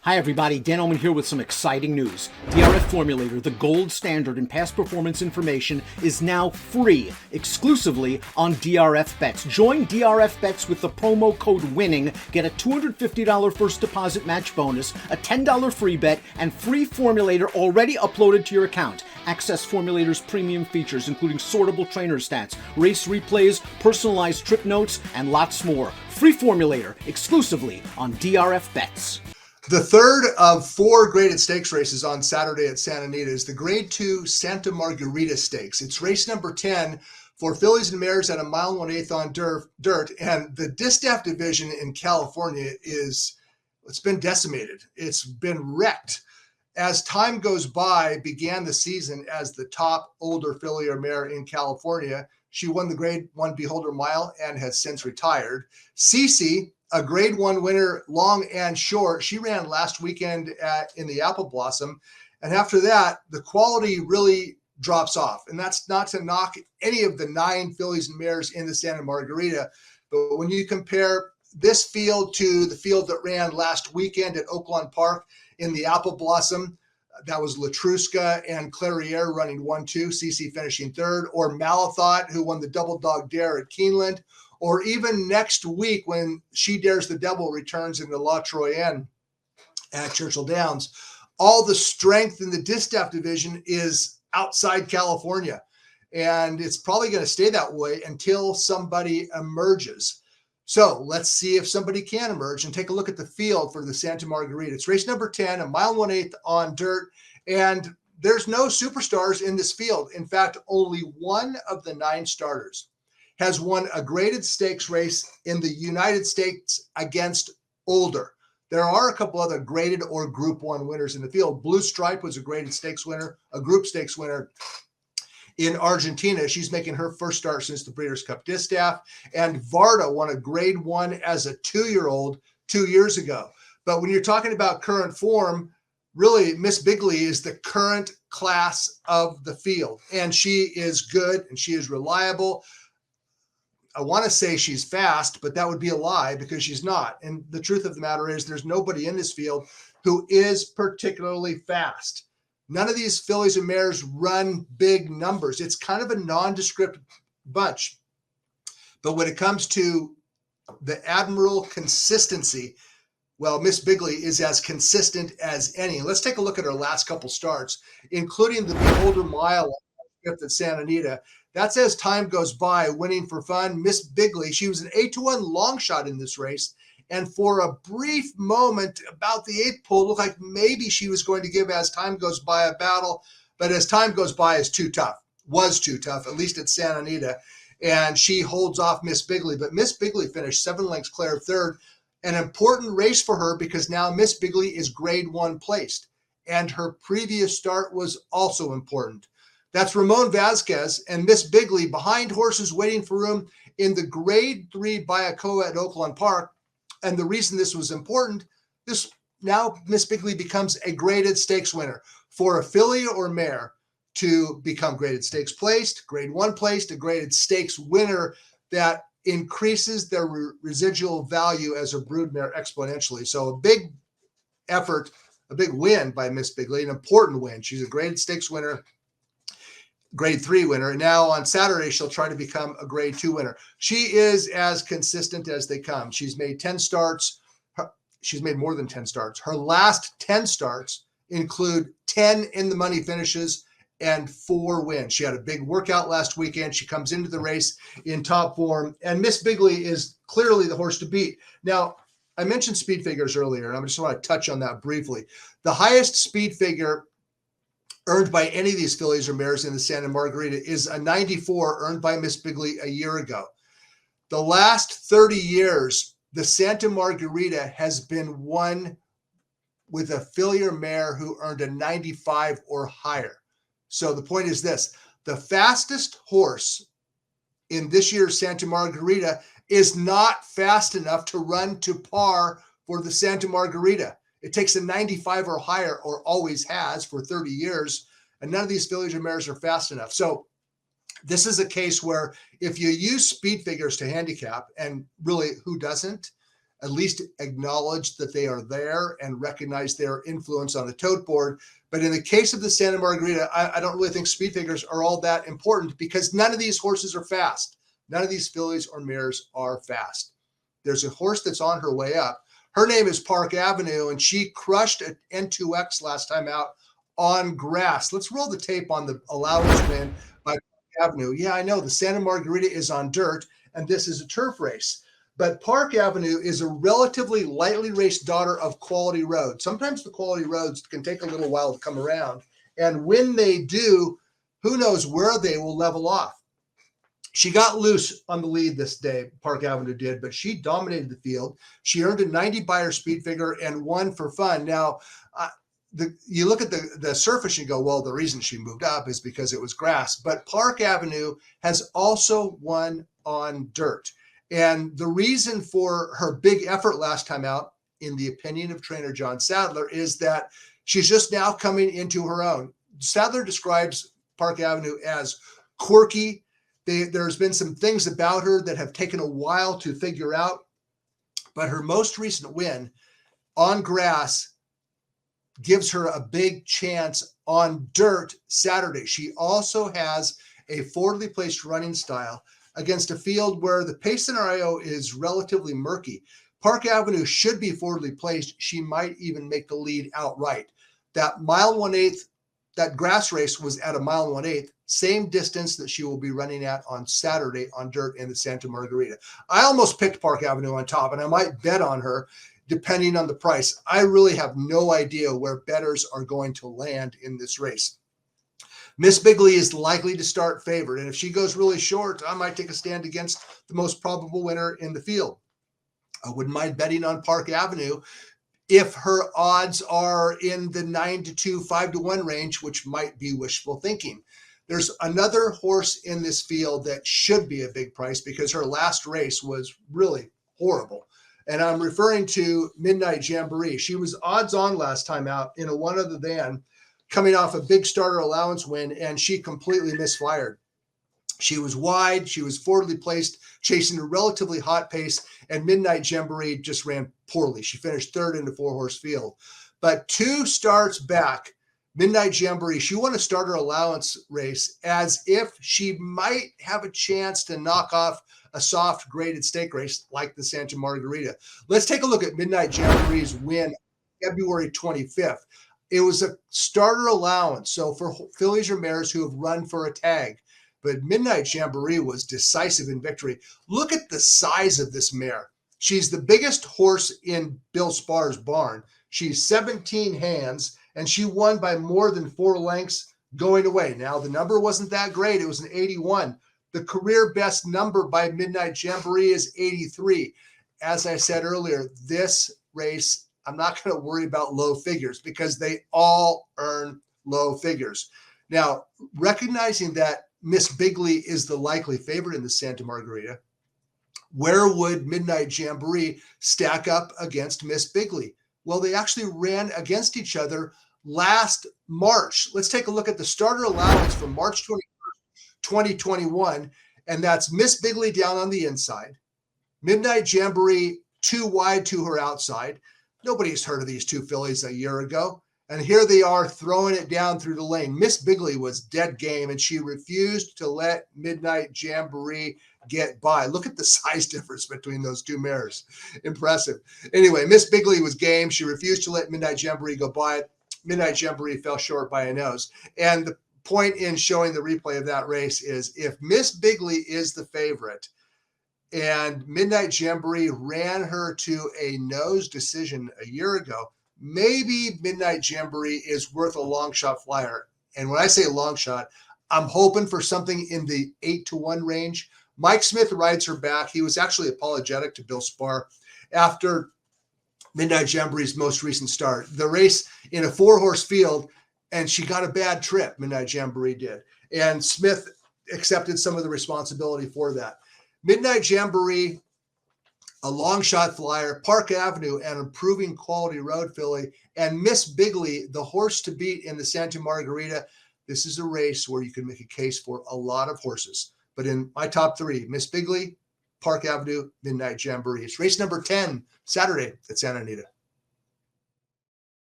Hi everybody, Dan Oman here with some exciting news. DRF Formulator, the gold standard in past performance information, is now free, exclusively on DRF Bets. Join DRF Bets with the promo code WINNING, get a $250 first deposit match bonus, a $10 free bet, and free Formulator already uploaded to your account. Access Formulator's premium features, including sortable trainer stats, race replays, personalized trip notes, and lots more. Free Formulator, exclusively on DRF Bets. The third of four graded stakes races on Saturday at Santa Anita is the Grade 2 Santa Margarita Stakes. It's race number 10 for fillies and mares at a mile and 1/8 on dirt. And the distaff division in California it's been decimated. It's been wrecked. As time goes by, began the season as the top older filly or mare in California. She won the Grade 1 Beholder Mile and has since retired. Cece, a Grade 1 winner, long and short. She ran last weekend in the Apple Blossom. And after that, the quality really drops off. And that's not to knock any of the 9 fillies and mares in the Santa Margarita. But when you compare this field to the field that ran last weekend at Oaklawn Park in the Apple Blossom, that was Latruska and Clairiere running 1-2, Cece finishing third, or Malathot, who won the Double Dog Dare at Keeneland, or even next week when She Dares the Devil returns in the La Troyenne at Churchill Downs. All the strength in the distaff division is outside California, and it's probably going to stay that way until somebody emerges. So let's see if somebody can emerge and take a look at the field for the Santa Margarita. It's race number 10, a mile and 1/8 on dirt, and there's no superstars in this field. In fact, only one of the 9 starters has won a graded stakes race in the United States against older. There are a couple other graded or Group 1 winners in the field. Blue Stripe was a graded stakes winner, a group stakes winner in Argentina. She's making her first start since the Breeders' Cup Distaff. And Varda won a Grade 1 as a 2-year-old 2 years ago. But when you're talking about current form, really, Miss Bigley is the current class of the field. And she is good and she is reliable. I want to say she's fast, but that would be a lie because she's not. And the truth of the matter is there's nobody in this field who is particularly fast. None of these fillies and mares run big numbers. It's kind of a nondescript bunch. But when it comes to the admiral consistency, well, Miss Bigley is as consistent as any. Let's take a look at her last couple starts, including the Beholder Mile at Santa Anita. That's as time goes by, winning for fun. Miss Bigley, she was an 8-1 long shot in this race. And for a brief moment, about the 8th pole, it looked like maybe she was going to give, as time goes by, a battle. But as time goes by, it's too tough. Was too tough, at least at Santa Anita. And she holds off Miss Bigley. But Miss Bigley finished 7 lengths clear of third. An important race for her because now Miss Bigley is Grade 1 placed. And her previous start was also important. That's Ramon Vasquez and Miss Bigley behind horses waiting for room in the Grade 3 Bayacoa at Oaklawn Park. And the reason this was important, now Miss Bigley becomes a graded stakes winner. For a filly or mare to become graded stakes placed, Grade 1 placed, a graded stakes winner, that increases their residual value as a broodmare exponentially. So a big effort, a big win by Miss Bigley, an important win. She's a graded stakes winner, Grade 3 winner. And now on Saturday, she'll try to become a Grade 2 winner. She is as consistent as they come. She's made 10 starts. She's made more than 10 starts. Her last 10 starts include 10 in the money finishes and 4 wins. She had a big workout last weekend. She comes into the race in top form. And Miss Bigley is clearly the horse to beat. Now, I mentioned speed figures earlier, and I just want to touch on that briefly. The highest speed figure earned by any of these fillies or mares in the Santa Margarita is a 94 earned by Miss Bigley a year ago. The last 30 years, the Santa Margarita has been won with a filly or mare who earned a 95 or higher. So the point is this: the fastest horse in this year's Santa Margarita is not fast enough to run to par for the Santa Margarita. It takes a 95 or higher, or always has for 30 years, and none of these fillies or mares are fast enough. So this is a case where if you use speed figures to handicap, and really who doesn't, at least acknowledge that they are there and recognize their influence on the tote board. But in the case of the Santa Margarita, I don't really think speed figures are all that important because none of these horses are fast. None of these fillies or mares are fast. There's a horse that's on her way up. Her name is Park Avenue, and she crushed an N2X last time out on grass. Let's roll the tape on the allowance win by Park Avenue. Yeah, I know the Santa Margarita is on dirt, and this is a turf race. But Park Avenue is a relatively lightly raced daughter of Quality Road. Sometimes the Quality Roads can take a little while to come around. And when they do, who knows where they will level off. She got loose on the lead this day, Park Avenue did, but she dominated the field. She earned a 90 buyer speed figure and won for fun. Now, you look at the surface and go, well, the reason she moved up is because it was grass. But Park Avenue has also won on dirt. And the reason for her big effort last time out, in the opinion of trainer John Sadler, is that she's just now coming into her own. Sadler describes Park Avenue as quirky. There's been some things about her that have taken a while to figure out, but her most recent win on grass gives her a big chance on dirt Saturday. She also has a forwardly placed running style against a field where the pace scenario is relatively murky. Park Avenue should be forwardly placed. She might even make the lead outright. That mile 1/8, that grass race was at a mile 1/8, same distance that she will be running at on Saturday on dirt in the Santa Margarita. I almost picked Park Avenue on top, and I might bet on her depending on the price. I really have no idea where bettors are going to land in this race. Miss Bigley is likely to start favored, and if she goes really short, I might take a stand against the most probable winner in the field. I wouldn't mind betting on Park Avenue if her odds are in the 9-2, 5-1 range, which might be wishful thinking. There's another horse in this field that should be a big price because her last race was really horrible. And I'm referring to Midnight Jamboree. She was odds on last time out in a one other than, coming off a big starter allowance win, and she completely misfired. She was wide, she was forwardly placed, chasing a relatively hot pace, and Midnight Jamboree just ran poorly. She finished third in the 4-horse field. But 2 starts back, Midnight Jamboree, she won a starter allowance race as if she might have a chance to knock off a soft graded stake race like the Santa Margarita. Let's take a look at Midnight Jamboree's win February 25th. It was a starter allowance, so for fillies or mares who have run for a tag. But Midnight Jamboree was decisive in victory. Look at the size of this mare. She's the biggest horse in Bill Sparr's barn. She's 17 hands, and she won by more than 4 lengths going away. Now, the number wasn't that great. It was an 81. The career best number by Midnight Jamboree is 83. As I said earlier, this race, I'm not going to worry about low figures because they all earn low figures. Now, recognizing that Miss Bigley is the likely favorite in the Santa Margarita, where would Midnight Jamboree stack up against Miss Bigley? Well, they actually ran against each other last March. Let's take a look at the starter allowance from March 21st, 2021, and that's Miss Bigley down on the inside, Midnight Jamboree too wide to her outside. Nobody's heard of these 2 fillies a year ago. And here they are throwing it down through the lane. Miss Bigley was dead game, and she refused to let Midnight Jamboree get by. Look at the size difference between those 2 mares. Impressive. Anyway, Miss Bigley was game. She refused to let Midnight Jamboree go by. Midnight Jamboree fell short by a nose. And the point in showing the replay of that race is if Miss Bigley is the favorite, and Midnight Jamboree ran her to a nose decision a year ago, maybe Midnight Jamboree is worth a long shot flyer. And when I say long shot, I'm hoping for something in the 8-1 range. Mike Smith rides her back. He was actually apologetic to Bill Sparr after Midnight Jamboree's most recent start. The race in a 4-horse field, and she got a bad trip, Midnight Jamboree did. And Smith accepted some of the responsibility for that. Midnight Jamboree, a long shot flyer, Park Avenue, an improving Quality Road filly, and Miss Bigley, the horse to beat in the Santa Margarita. This is a race where you can make a case for a lot of horses. But in my top 3, Miss Bigley, Park Avenue Midnight Jamboree. It's race number 10, Saturday at Santa Anita.